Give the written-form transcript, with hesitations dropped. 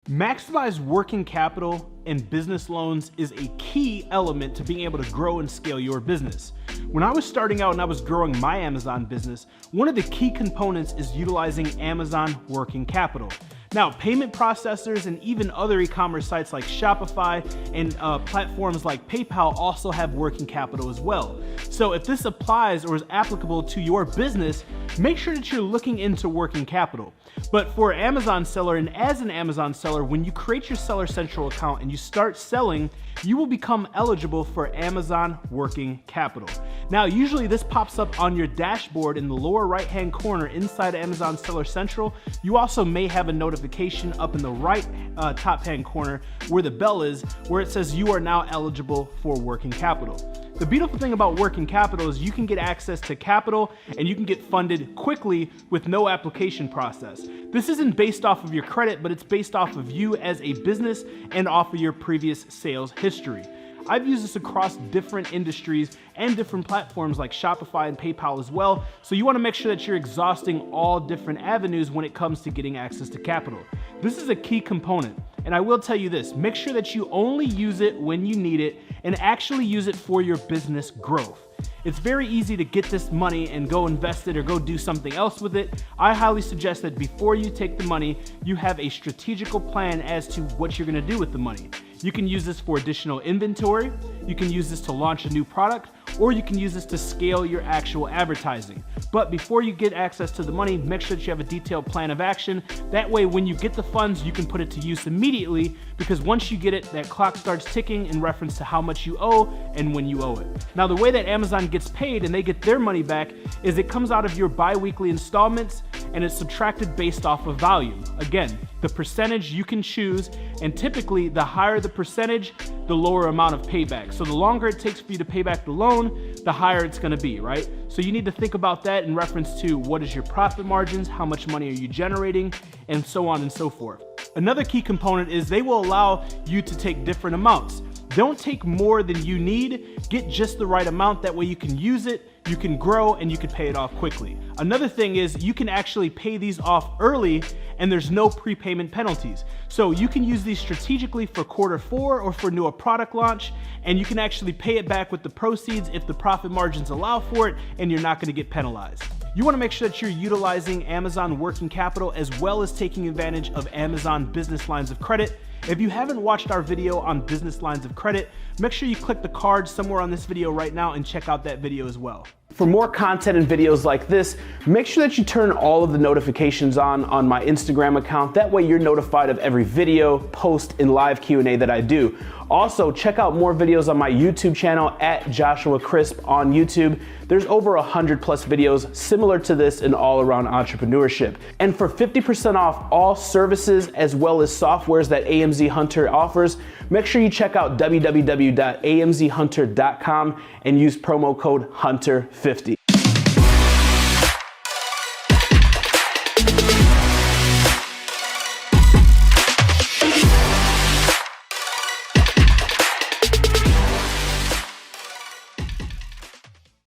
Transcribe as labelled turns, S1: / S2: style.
S1: Maximize working capital and business loans is a key element to being able to grow and scale your business. When I was starting out and I was growing my Amazon business, one of the key components is utilizing Amazon working capital. Now, payment processors and even other e-commerce sites like Shopify and platforms like PayPal also have working capital as well. So if this applies or is applicable to your business, make sure that you're looking into working capital. But for an Amazon seller, and as an Amazon seller, when you create your Seller Central account and you start selling, you will become eligible for Amazon working capital. Now, usually this pops up on your dashboard in the lower right-hand corner inside Amazon Seller Central. You also may have a notification up in the right top-hand corner where the bell is, where it says you are now eligible for working capital. The beautiful thing about working capital is you can get access to capital and you can get funded quickly with no application process. This isn't based off of your credit, but it's based off of you as a business and off of your previous sales history. I've used this across different industries and different platforms like Shopify and PayPal as well. So you want to make sure that you're exhausting all different avenues when it comes to getting access to capital. This is a key component. And I will tell you this, make sure that you only use it when you need it and actually use it for your business growth. It's very easy to get this money and go invest it or go do something else with it. I highly suggest that before you take the money, you have a strategical plan as to what you're gonna do with the money. You can use this for additional inventory, you can use this to launch a new product, or you can use this to scale your actual advertising. But before you get access to the money, make sure that you have a detailed plan of action. That way, when you get the funds, you can put it to use immediately, because once you get it, that clock starts ticking in reference to how much you owe and when you owe it. Now, the way that Amazon gets paid and they get their money back is it comes out of your bi-weekly installments and it's subtracted based off of volume. Again, the percentage you can choose, and typically the higher the percentage, the lower amount of payback. So the longer it takes for you to pay back the loan, the higher it's gonna be, right? So you need to think about that in reference to what is your profit margins, how much money are you generating, and so on and so forth. Another key component is they will allow you to take different amounts. Don't take more than you need, get just the right amount, that way you can use it, you can grow, and you can pay it off quickly. Another thing is you can actually pay these off early and there's no prepayment penalties. So you can use these strategically for Q4 or for new product launch, and you can actually pay it back with the proceeds if the profit margins allow for it and you're not gonna get penalized. You wanna make sure that you're utilizing Amazon working capital as well as taking advantage of Amazon business lines of credit. If you haven't watched our video on business lines of credit, make sure you click the card somewhere on this video right now and check out that video as well. For more content and videos like this, make sure that you turn all of the notifications on my Instagram account. That way you're notified of every video, post, and live Q&A that I do. Also, check out more videos on my YouTube channel at Joshua Crisp on YouTube. There's over 100 plus videos similar to this in all around entrepreneurship. And for 50% off all services as well as softwares that AMZ Hunter offers, make sure you check out www.amzhunter.com and use promo code HUNTER50.